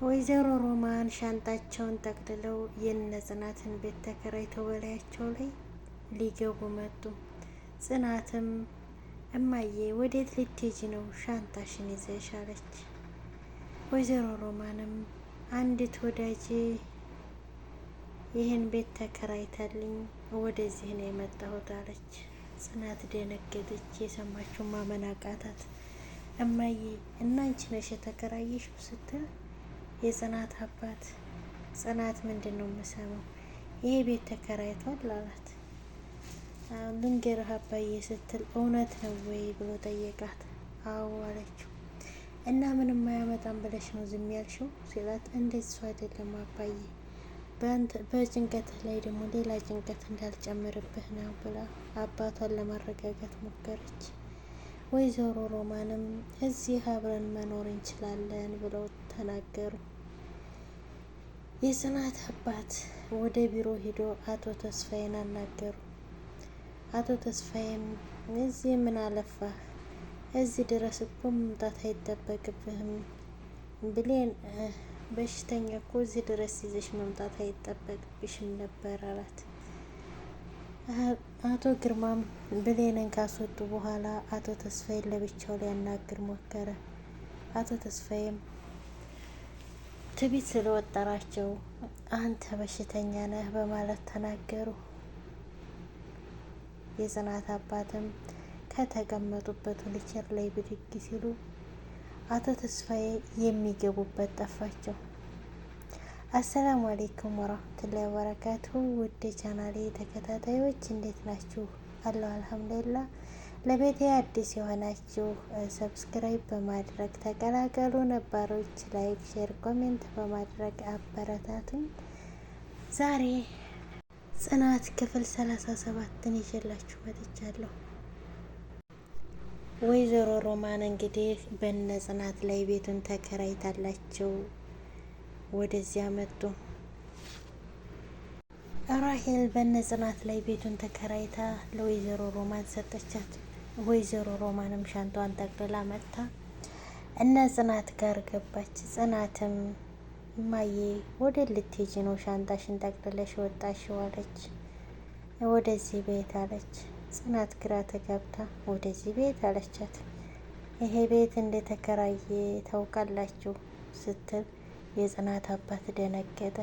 ወይዘሮ ሮማን ሻንጣቸውን ጠቅልለው የነ ጽናትን ቤት ተከራይተው በላያቸው ላይ ሊገቡ መጡ። ጽናትም እማዬ ወዴት ልትሄጂ ነው? ሻንጣሽን ይዘሽ አለች። ወይዘሮ ሮማንም አንዲት ወዳጄ ይህን ቤት ተከራይታልኝ ወደዚህ ነው የመጣሁት አለች። ጽናት ደነገጠች። የሰማችው ማመን አቃታት። እማዬ እና አንቺ ነሽ የተከራየሽው ስትል የጽናት አባት ጽናት ምንድን ነው የምሰማው? ይሄ ቤት ተከራይቷል አላት። ልንገርህ አባዬ ስትል እውነት ነው ወይ ብሎ ጠየቃት። አዎ አለችው። እና ምንም አያመጣም ብለሽ ነው ዝም ያልሽው ሲላት እንደሱ አይደለም አባዬ በጭንቀትህ ላይ ደግሞ ሌላ ጭንቀት እንዳልጨምርብህ ነው ብላ አባቷን ለማረጋጋት ሞከረች። ወይዘሮ ሮማንም እዚህ አብረን መኖር እንችላለን ብለው ተናገሩ። የጽናት አባት ወደ ቢሮ ሄዶ አቶ ተስፋዬን አናገሩ። አቶ ተስፋዬም እዚህ ምን አለፋህ እዚህ ድረስ እኮ መምጣት አይጠበቅብህም ብሌን በሽተኛ እኮ እዚህ ድረስ ይዘሽ መምጣት አይጠበቅብሽም ነበር አላት። አቶ ግርማም ብሌንን ካስወጡ በኋላ አቶ ተስፋዬን ለብቻው ሊያናግር ሞከረ። አቶ ተስፋዬም ትቢት ስለወጠራቸው አንተ በሽተኛ ነህ በማለት ተናገሩ። የጽናት አባትም ከተቀመጡበት ዊልቸር ላይ ብድግ ሲሉ አቶ ተስፋዬ የሚገቡበት ጠፋቸው። አሰላሙ አሌይኩም ወራህመቱላሂ ወበረካቱሁ። ውድ ቻናሌ ተከታታዮች እንዴት ናችሁ? አለሁ አልሐምዱሊላህ። ለቤቴ አዲስ የሆናችሁ ሰብስክራይብ በማድረግ ተቀላቀሉ። ነባሮች ላይክ፣ ሼር፣ ኮሜንት በማድረግ አበረታቱኝ። ዛሬ ጽናት ክፍል 37ን ይዤላችሁ መጥቻለሁ። ወይዘሮ ሮማን እንግዲህ በነ ጽናት ላይ ቤቱን ተከራይታላቸው ወደዚያ መጡ። ራሄል በነ ጽናት ላይ ቤቱን ተከራይታ ለወይዘሮ ሮማን ሰጠቻት። ወይዘሮ ሮማንም ሻንጣዋን ጠቅልላ መጥታ እነ ጽናት ጋር ገባች። ጽናትም እማዬ ወደ ልትሄጂ ነው ሻንጣሽን ጠቅልለሽ ወጣሽው አለች። ወደዚህ ቤት አለች። ጽናት ግራ ተጋብታ ወደዚህ ቤት አለቻት። ይሄ ቤት እንደተከራየ ታውቃላችሁ ስትል የጽናት አባት ደነገጠ።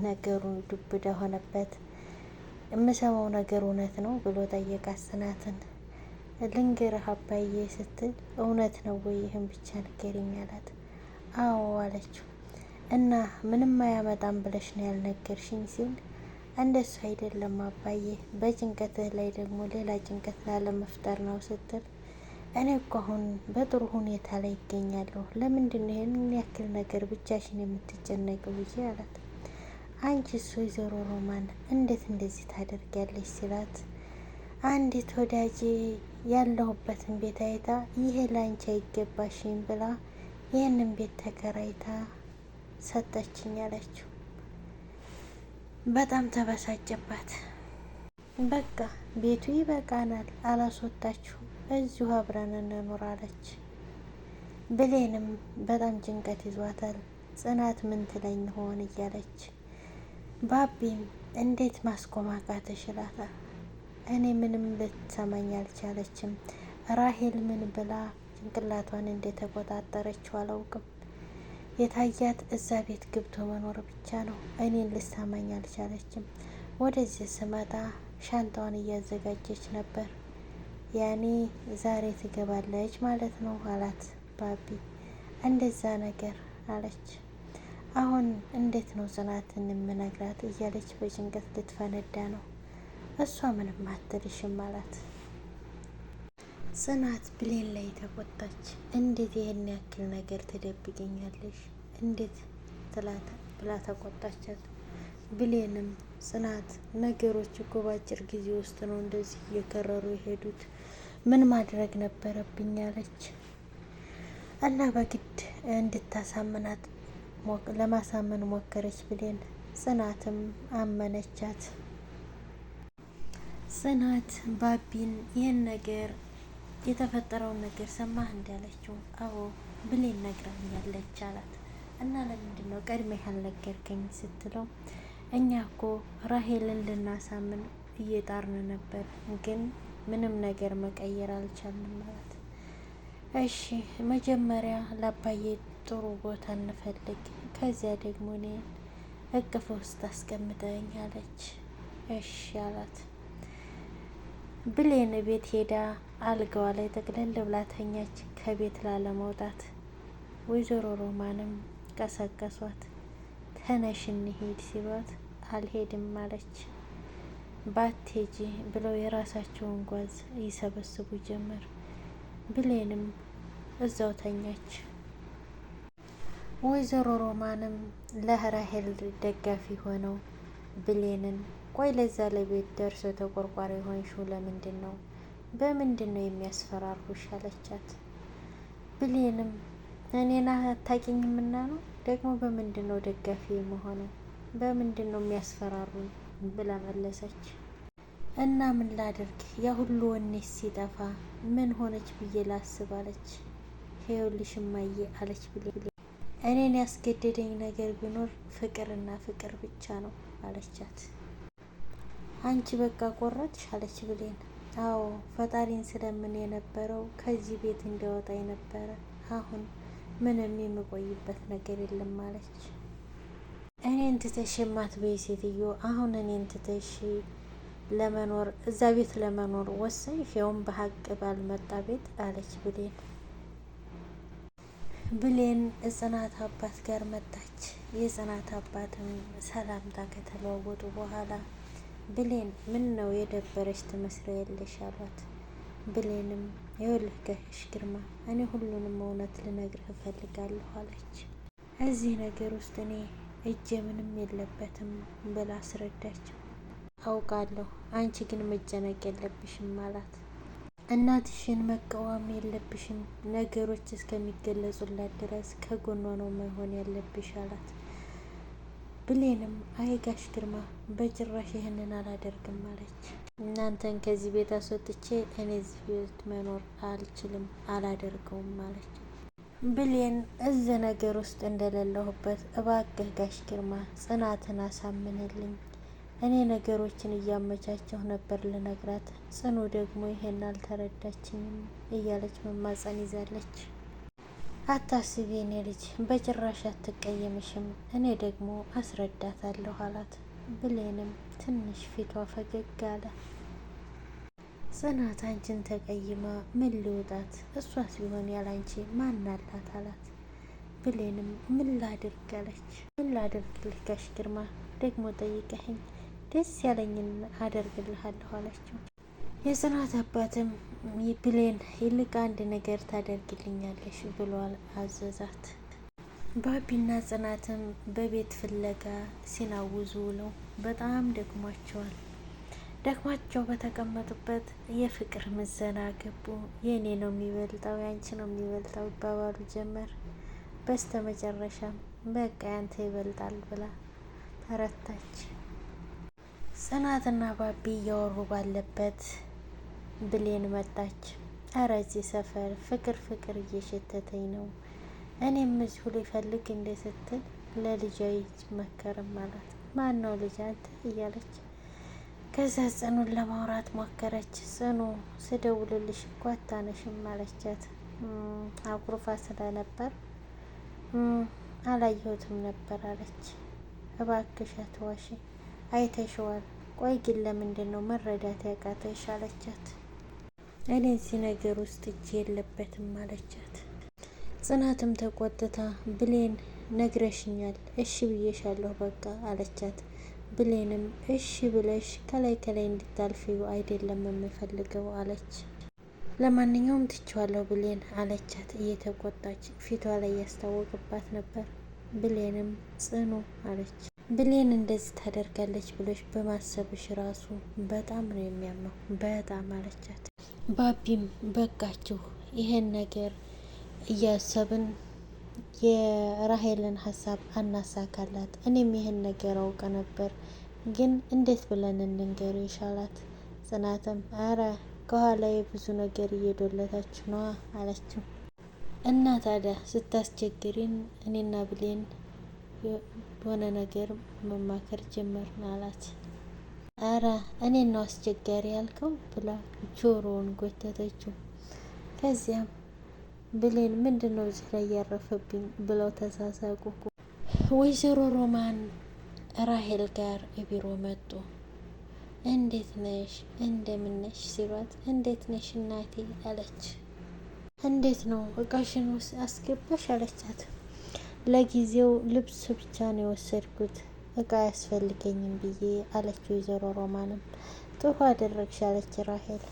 ነገሩ ዱብዳ ሆነበት። የምሰማው ነገር እውነት ነው ብሎ ጠየቃት ጽናትን። ልንገርህ አባዬ ስትል እውነት ነው ወይ ይህን ብቻ ንገሪኝ አላት። አዎ አለችው። እና ምንም አያመጣም ብለሽ ነው ያልነገርሽኝ ሲል እንደሱ አይደለም አባዬ በጭንቀትህ ላይ ደግሞ ሌላ ጭንቀት ላለመፍጠር ነው ስትል እኔ እኮ አሁን በጥሩ ሁኔታ ላይ ይገኛለሁ። ለምንድን ነው ይሄን ያክል ነገር ብቻሽን የምትጨነቂው ብዬ አላት። አንቺስ ወይዘሮ ሮማን እንዴት እንደዚህ ታደርጊያለሽ ሲላት አንዲት ወዳጄ ያለሁበትን ቤት አይታ ይሄ ላንቺ አይገባሽም ብላ ይህንን ቤት ተከራይታ ሰጠችኝ አለችው። በጣም ተበሳጨባት። በቃ ቤቱ ይበቃናል፣ አላስወጣችሁም፣ እዚሁ አብረን እንኖር አለች። ብሌንም በጣም ጭንቀት ይዟታል። ጽናት ምን ትለኝ ሆን እያለች ባቢም እንዴት ማስቆም አቃተሽ ይላታል። እኔ ምንም ልትሰማኝ አልቻለችም። ራሄል ምን ብላ ጭንቅላቷን እንደተቆጣጠረችው አላውቅም። የታያት እዛ ቤት ገብቶ መኖር ብቻ ነው። እኔን ልትሰማኝ አልቻለችም። ወደዚህ ስመጣ ሻንጣዋን እያዘጋጀች ነበር። ያኔ ዛሬ ትገባለች ማለት ነው አላት ባቢ። እንደዛ ነገር አለች። አሁን እንዴት ነው ጽናትን የምነግራት እያለች በጭንቀት ልትፈነዳ ነው። እሷ ምንም አትልሽም አላት። ጽናት ብሌን ላይ ተቆጣች። እንዴት ይሄን ያክል ነገር ትደብቀኛለሽ እንዴት ትላት ብላ ተቆጣቻት። ብሌንም ጽናት ነገሮች እኮ በአጭር ጊዜ ውስጥ ነው እንደዚህ እየከረሩ የሄዱት ምን ማድረግ ነበረብኝ አለች እና በግድ እንድታሳምናት ለማሳመን ሞከረች ብሌን። ጽናትም አመነቻት። ጽናት ባቢን ይህን ነገር የተፈጠረውን ነገር ሰማህ እንዳለችው አዎ ብሌን ነግራኛለች አላት። እና ለምንድን ነው ቀድመህ ያልነገርከኝ ስትለው እኛ እኮ ራሄልን ልናሳምን እየጣርን ነበር፣ ግን ምንም ነገር መቀየር አልቻልንም ማለት። እሺ መጀመሪያ ለአባዬ ጥሩ ቦታ እንፈልግ፣ ከዚያ ደግሞ እኔ እቅፍ ውስጥ አስቀምጠኝ አለች። እሺ አላት። ብሌን ቤት ሄዳ አልጋዋ ላይ ጠቅለል ብላ ተኛች፣ ከቤት ላለመውጣት። ወይዘሮ ሮማንም ቀሰቀሷት። ተነሽ እንሂድ ሲሏት አልሄድም አለች። ባቴጂ ብለው የራሳቸውን ጓዝ ይሰበስቡ ጀመር። ብሌንም እዛው ተኛች። ወይዘሮ ሮማንም ለራሄል ደጋፊ ሆነው ብሌንን ቆይ ለዛ ለቤት ደርሶ ተቆርቋሪ ሆንሽው ለምንድን ነው? በምንድን ነው የሚያስፈራሩሽ? አለቻት። ብሌንም እኔን አታውቂኝምና ነው ደግሞ በምንድን ነው ደጋፊ የመሆነው? በምንድን ነው የሚያስፈራሩኝ? ብላ መለሰች። እና ምን ላድርግ ያ ሁሉ ወኔ ሲጠፋ ምን ሆነች ብዬ ላስብ አለች። ይኸውልሽ እማዬ አለች ብሌን እኔን ያስገደደኝ ነገር ቢኖር ፍቅርና ፍቅር ብቻ ነው አለቻት። አንቺ በቃ ቆረጥሽ አለች ብሌን። አዎ ፈጣሪን ስለምን የነበረው ከዚህ ቤት እንዲያወጣኝ ነበረ። አሁን ምንም የምቆይበት ነገር የለም አለች። እኔን ትተሽ የማትበይ ሴትዮ አሁን እኔን ትተሽ ለመኖር እዛ ቤት ለመኖር ወሰንሽ? ያውም በሀቅ ባልመጣ ቤት አለች ብሌን። ብሌን ጽናት አባት ጋር መጣች። የጽናት አባትም ሰላምታ ከተለዋወጡ በኋላ ብሌን ምን ነው የደበረች ትመስለያለሽ አሏት። ብሌንም ይኸውልህ ጋሽ ግርማ እኔ ሁሉንም እውነት ልነግርህ እፈልጋለሁ አለች። እዚህ ነገር ውስጥ እኔ እጄ ምንም የለበትም ብላ አስረዳቸው። አውቃለሁ አንቺ ግን መጨነቅ የለብሽም አላት። እናትሽን መቃወም የለብሽም፣ ነገሮች እስከሚገለጹላት ድረስ ከጎኗ ነው መሆን ያለብሽ አላት። ብሌንም አይ ጋሽ ግርማ በጭራሽ ይህንን አላደርግም አለች። እናንተን ከዚህ ቤት አስወጥቼ እኔ እዚህ ቤት መኖር አልችልም፣ አላደርገውም አለች። ብሌን እዚህ ነገር ውስጥ እንደሌለሁበት እባክህ ጋሽ ግርማ ጽናትን አሳምንልኝ፣ እኔ ነገሮችን እያመቻቸሁ ነበር ልነግራት፣ ጽኑ ደግሞ ይሄን አልተረዳችኝም እያለች መማጸን ይዛለች። አታስቢ የኔ ልጅ በጭራሽ አትቀየምሽም፣ እኔ ደግሞ አስረዳታለሁ አላት። ብሌንም ትንሽ ፊቷ ፈገግ አለ። ጽናት አንቺን ተቀይማ ምን ሊወጣት? እሷስ ቢሆን ያላንቺ ማን አላት አላት። ብሌንም ምን ላድርግ አለች። ምን ላድርግልህ ጋሽ ግርማ ደግሞ ጠይቀኸኝ ደስ ያለኝን አደርግልሃለሁ አለችው። የጽናት አባትም ብሌን ይልቅ አንድ ነገር ታደርግልኛለሽ ብሏል አዘዛት። ባቢና ጽናትም በቤት ፍለጋ ሲናውዙ ውለው በጣም ደክሟቸዋል። ደክሟቸው በተቀመጡበት የፍቅር ምዘና ገቡ። የእኔ ነው የሚበልጠው ያንቺ ነው የሚበልጠው ይባባሉ ጀመር። በስተ መጨረሻም በቃ ያንተ ይበልጣል ብላ ተረታች። ጽናትና ባቢ እያወሩ ባለበት ብሌን መጣች። እረ እዚህ ሰፈር ፍቅር ፍቅር እየሸተተኝ ነው፣ እኔም እዚሁ ሊፈልግ እንደ ስትል ለልጇ ይመከርም አላት። ማን ነው ልጅ አንተ እያለች ከዛ ጽኑን ለማውራት ሞከረች። ጽኑ ስደውልልሽ እኮ አታነሽም አለቻት። አኩርፋ ስለነበር አላየሁትም ነበር አለች። እባክሽ አትዋሺ አይተሽዋል። ቆይ ግን ለምንድን ነው መረዳት ያቃተሽ አለቻት። እኔ እዚህ ነገር ውስጥ እጅ የለበትም አለቻት። ጽናትም ተቆጥታ ብሌን ነግረሽኛል፣ እሺ ብዬሻለሁ በቃ አለቻት። ብሌንም እሺ ብለሽ ከላይ ከላይ እንድታልፊው አይደለም የምፈልገው አለች። ለማንኛውም ትቼዋለሁ ብሌን አለቻት እየተቆጣች፣ ፊቷ ላይ ያስታወቅባት ነበር። ብሌንም ጽኑ አለች። ብሌን እንደዚህ ታደርጋለች ብሎች በማሰብሽ ራሱ በጣም ነው የሚያመው በጣም አለቻት። ባቢም በቃችሁ ይሄን ነገር እያሰብን የራሄልን ሀሳብ አናሳካላት፣ እኔም ይሄን ነገር አውቀ ነበር ግን እንዴት ብለን እንንገር ይሻላት። ጽናትም አረ ከኋላ የብዙ ነገር እየዶለታችሁ ነዋ አለችው። እና ታዲያ ስታስቸግሪን እኔና ብሌን የሆነ ነገር መማከር ጀመርን አላት። አረ እኔን ነው አስቸጋሪ ያልከው ብላ ጆሮውን ጎተተችው። ከዚያም ብሌን ምንድነው እዚህ ላይ ያረፈብኝ ብለው ተሳሳቁ። ወይዘሮ ሮማን ራሄል ጋር ቢሮ መጡ። እንዴት ነሽ እንደምን ነሽ ሲሏት እንዴት ነሽ እናቴ አለች። እንዴት ነው እቃሽን ውስጥ አስገባሽ አለቻት። ለጊዜው ልብስ ብቻ ነው የወሰድኩት እቃ አያስፈልገኝም ብዬ አለች ወይዘሮ ሮማንም። ጥሩ አደረግሽ አለች ራሄል።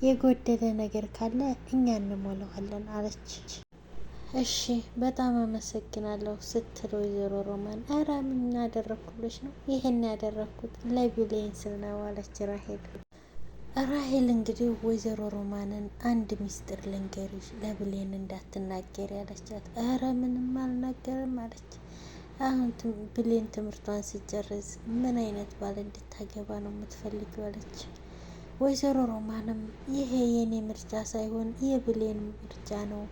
የጎደለ ነገር ካለ እኛ እንሞላዋለን አለች። እሺ በጣም አመሰግናለሁ ስትል ወይዘሮ ሮማን አረ ምን አደረግኩልሽ ነው ይሄን ያደረግኩት ለብሌን ስል ነው አለች ራሄል። ራሄል እንግዲህ ወይዘሮ ሮማንን አንድ ሚስጥር ልንገርሽ ለብሌን እንዳትናገር ያለቻት። አረ ምንም አልናገርም አለች። አሁን ብሌን ትምህርቷን ሲጨርስ ምን አይነት ባል እንድታገባ ነው የምትፈልጊው አለች። ወይዘሮ ሮማንም ይሄ የኔ ምርጫ ሳይሆን የብሌን ምርጫ ነው፣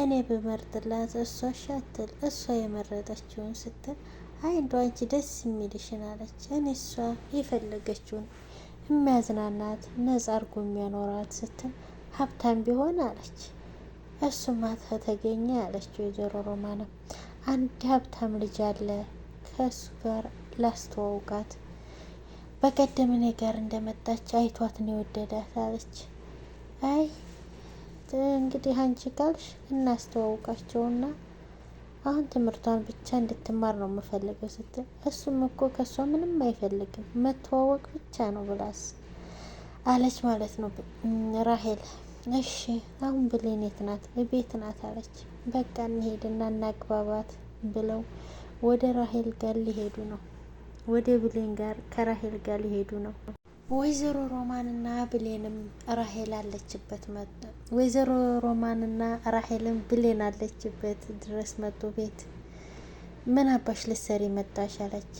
እኔ ብመርጥላት እሷ ሻትል እሷ የመረጠችውን ስትል አይ እንደው አንቺ ደስ የሚልሽን አለች። እኔ እሷ የፈለገችውን የሚያዝናናት ነጻ አርጎ የሚያኖራት ስትል ሀብታም ቢሆን አለች። እሱማ ከተገኘ አለች ወይዘሮ ሮማንም አንድ ሀብታም ልጅ አለ ከሱ ጋር ላስተዋውቃት፣ በቀደም እኔ ጋር እንደመጣች አይቷት ነው የወደዳት አለች። አይ እንግዲህ አንቺ ካልሽ እናስተዋውቃቸውና አሁን ትምህርቷን ብቻ እንድትማር ነው የምፈልገው ስትል እሱም እኮ ከሷ ምንም አይፈልግም መተዋወቅ ብቻ ነው ብላስ አለች ማለት ነው ራሄል። እሺ አሁን ብሌን የት ናት? ቤት ናት አለች። በቃ እንሄድና እናግባባት ብለው ወደ ራሄል ጋር ሊሄዱ ነው። ወደ ብሌን ጋር ከራሄል ጋር ሊሄዱ ነው። ወይዘሮ ሮማንና ብሌንም ራሄል አለችበት መጡ። ወይዘሮ ሮማንና ራሄልም ብሌን አለችበት ድረስ መጡ ቤት። ምን አባሽ ልትሰሪ መጣሽ አለች።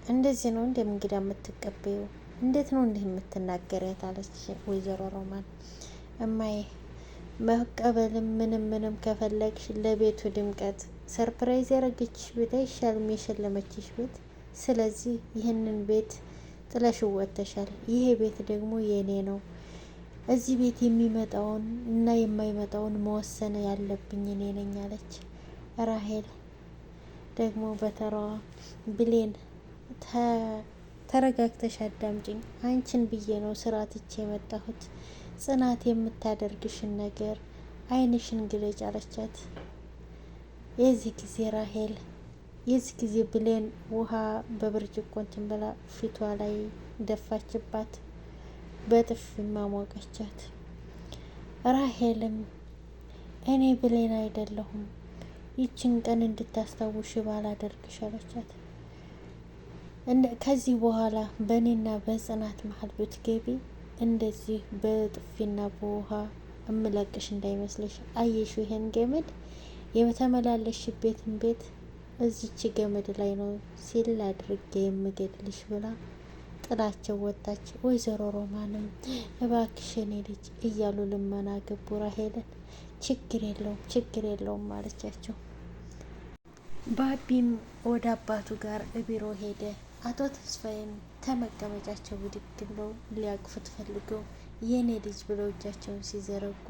እንደዚህ ነው እንደ እንግዳ የምትቀበዩ? እንዴት ነው እንዲህ የምትናገሪያት አለች ወይዘሮ ሮማን። እማዬ መቀበልም ምንም ከፈለግሽ ለቤቱ ድምቀት ሰርፕራይዝ ያረገችሽ ቤት አይሻልም የሸለመችሽ ቤት? ስለዚህ ይህንን ቤት ጥለሽው ወጥተሻል። ይሄ ቤት ደግሞ የኔ ነው። እዚህ ቤት የሚመጣውን እና የማይመጣውን መወሰን ያለብኝ እኔ ነኝ አለች ራሄል። ደግሞ በተራዋ ብሌን ተረጋግተሽ አዳምጪኝ፣ አንቺን ብዬ ነው ስራ ትቼ የመጣሁት። ጽናት የምታደርግሽን ነገር አይንሽን ግለጭ አለቻት። የዚህ ጊዜ ብሌን ውሃ በብርጭቆ እንትን ብላ ፊቷ ላይ ደፋችባት፣ በጥፊ ማሞቀቻት። ራሄልም እኔ ብሌን አይደለሁም ይችን ቀን እንድታስታውሽ ባላደርግሽ አለቻት። ከዚህ በኋላ በእኔና በጽናት መሀል ብትገቢ እንደዚህ በጥፊና በውሃ እምለቅሽ እንዳይመስልሽ። አየሽ ይሄን ገመድ የተመላለሽበትን ቤት እዚች ገመድ ላይ ነው ሲል አድርጌ የምገድልሽ ብላ ጥላቸው ወጣች። ወይዘሮ ሮማንም እባክሽ የኔ ልጅ እያሉ ልመና ገቡ ራሄልን። ችግር የለውም ማለቻቸው። ባቢም ወደ አባቱ ጋር ቢሮ ሄደ። አቶ ተስፋዬም ተመቀመጫቸው ብድግ ብለው ሊያቅፉት ፈልገው የኔ ልጅ ብለው እጃቸውን ሲዘረጉ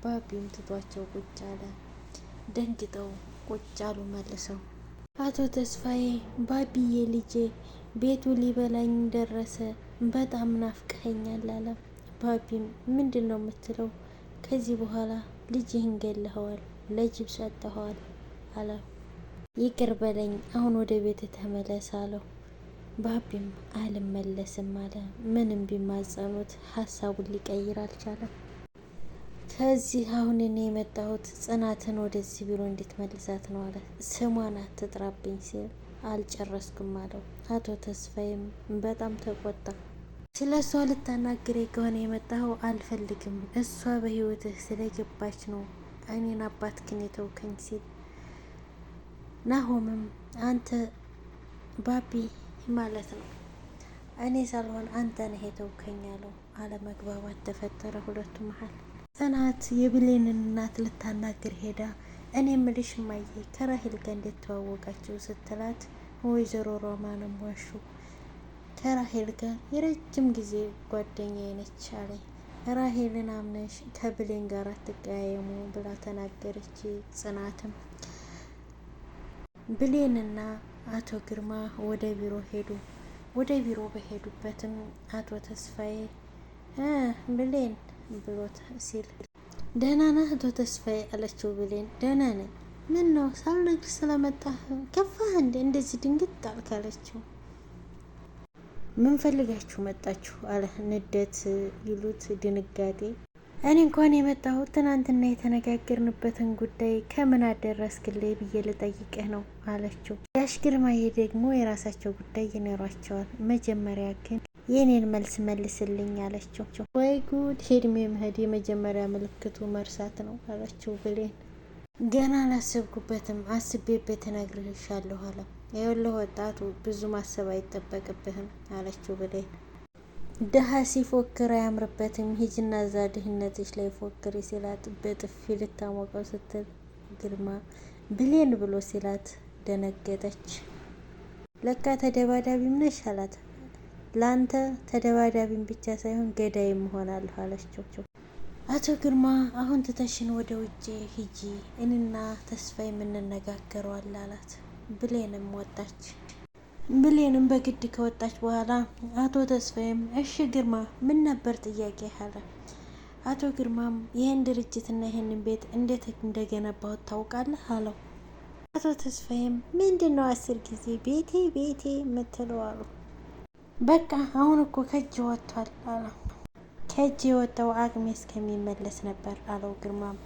ባቢም ትቷቸው ቁጭ አለ። ደንግጠው ቁጭ አሉ መልሰው። አቶ ተስፋዬ ባቢዬ ልጄ ቤቱ ሊበላኝ ደረሰ፣ በጣም ናፍቀኸኛል አለ። ባቢም ምንድን ነው የምትለው? ከዚህ በኋላ ልጅህን ገለኸዋል፣ ለጅብ ሰጠኸዋል አለ። ይቅር በለኝ አሁን ወደ ቤት ተመለስ አለው። ባቢም አልመለስም አለ። ምንም ቢማጸኑት ሀሳቡን ሊቀይር አልቻለም። ከዚህ አሁን እኔ የመጣሁት ጽናትን ወደዚህ ቢሮ እንድትመልሳት ነው አለ። ስሟን አትጥራብኝ ሲል አልጨረስኩም አለው። አቶ ተስፋዬም በጣም ተቆጣ። ስለ እሷ ልታናግሬ ከሆነ የመጣኸው አልፈልግም፣ እሷ በህይወትህ ስለገባች ነው እኔን አባትክን የተውከኝ ሲል ናሆምም አንተ ባቢ ማለት ነው እኔ ሳልሆን አንተ ነህ የተውከኝ አለው። አለመግባባት ተፈጠረ ሁለቱ መሀል። ጽናት የብሌንን እናት ልታናግር ሄዳ እኔ ምልሽ እማዬ ከራሄል ጋር እንዴት ተዋወቃችሁ ስትላት ወይዘሮ ሮማንም ዋሹ። ከራሄል ጋር የረጅም ጊዜ ጓደኛዬ ነች አለኝ። ራሄልን አምነሽ ከብሌን ጋር አትቀያየሙ ብላ ተናገረች። ጽናትም ብሌንና አቶ ግርማ ወደ ቢሮ ሄዱ። ወደ ቢሮ በሄዱበትም አቶ ተስፋዬ ብሌን ብሎት ሲል ደህና ነህ አቶ ተስፋዬ አለችው። ብሌን ደህና ነኝ። ምን ነው ሳልነግርሽ ስለመጣህ ከፋህ እንዴ እንደዚህ ድንግጥ ጣልክ አለችው። ምን ፈልጋችሁ መጣችሁ አለ። ንዴት ይሉት ድንጋጤ። እኔ እንኳን የመጣሁት ትናንትና የተነጋገርንበትን ጉዳይ ከምን አደረስክልኝ ብዬ ልጠይቅህ ነው አለችው። ጋሽ ግርማዬ ደግሞ የራሳቸው ጉዳይ ይኖሯቸዋል፣ መጀመሪያ ግን የኔን መልስ መልስልኝ አለችው። ወይ ጉድ! እድሜ መሄድ የመጀመሪያ ምልክቱ መርሳት ነው አለችው ብሌን። ገና አላሰብኩበትም፣ አስቤበት እነግርሻለሁ አለ። ይኸውልህ ወጣቱ ብዙ ማሰብ አይጠበቅብህም አለችው ብሌን። ድሀ ሲፎክር አያምርበትም፣ ሂጂና እዛ ድህነትሽ ላይ ፎክሪ ሲላት በጥፊ ልታሞቀው ስትል ግርማ ብሌን ብሎ ሲላት ደነገጠች። ለካ ተደባዳቢም ነሽ አላት። ላንተ ተደባዳቢም ብቻ ሳይሆን ገዳይም እሆናለሁ አለችው። አቶ ግርማ አሁን ትተሽን ወደ ውጭ ሂጂ፣ እኔና ተስፋ የምንነጋገረዋል አላት። ብሌንም ወጣች። ብሌንም በግድ ከወጣች በኋላ አቶ ተስፋዬም እሺ ግርማ ምን ነበር ጥያቄ አለ። አቶ ግርማም ይህን ድርጅትና ይህንን ቤት እንዴት እንደገነባሁት ታውቃለህ አለው። አቶ ተስፋዬም ምንድን ነው 10 ጊዜ ቤቴ ቤቴ የምትለው አሉ። በቃ አሁን እኮ ከእጅ ወጥቷል አለ። ከእጅ የወጣው አቅሜ እስከሚመለስ ነበር አለው። ግርማም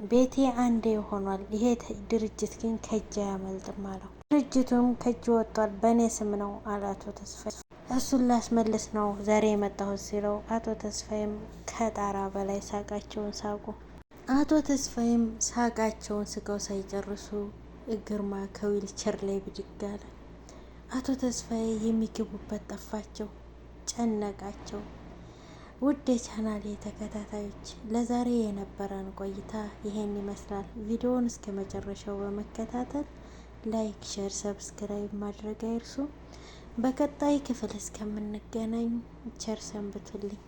ቤቴ አንዴ ሆኗል፣ ይሄ ድርጅት ግን ከእጅ አያመልጥም አለው። ድርጅቱም ከእጅ ወጥቷል፣ በእኔ ስም ነው አለ አቶ ተስፋዬ። እሱን ላስመልስ ነው ዛሬ የመጣሁት ሲለው አቶ ተስፋዬም ከጣራ በላይ ሳቃቸውን ሳቁ። አቶ ተስፋዬም ሳቃቸውን ስቀው ሳይጨርሱ ግርማ ከዊልቸር ላይ ብድግ አለ። አቶ ተስፋዬ የሚገቡበት ጠፋቸው፣ ጨነቃቸው። ውድ የቻናሌ ተከታታዮች ለዛሬ የነበረን ቆይታ ይሄን ይመስላል። ቪዲዮውን እስከ መጨረሻው በመከታተል ላይክ፣ ሼር፣ ሰብስክራይብ ማድረግ አይርሱ። በቀጣይ ክፍል እስከምንገናኝ ቸር ሰንብቱልኝ።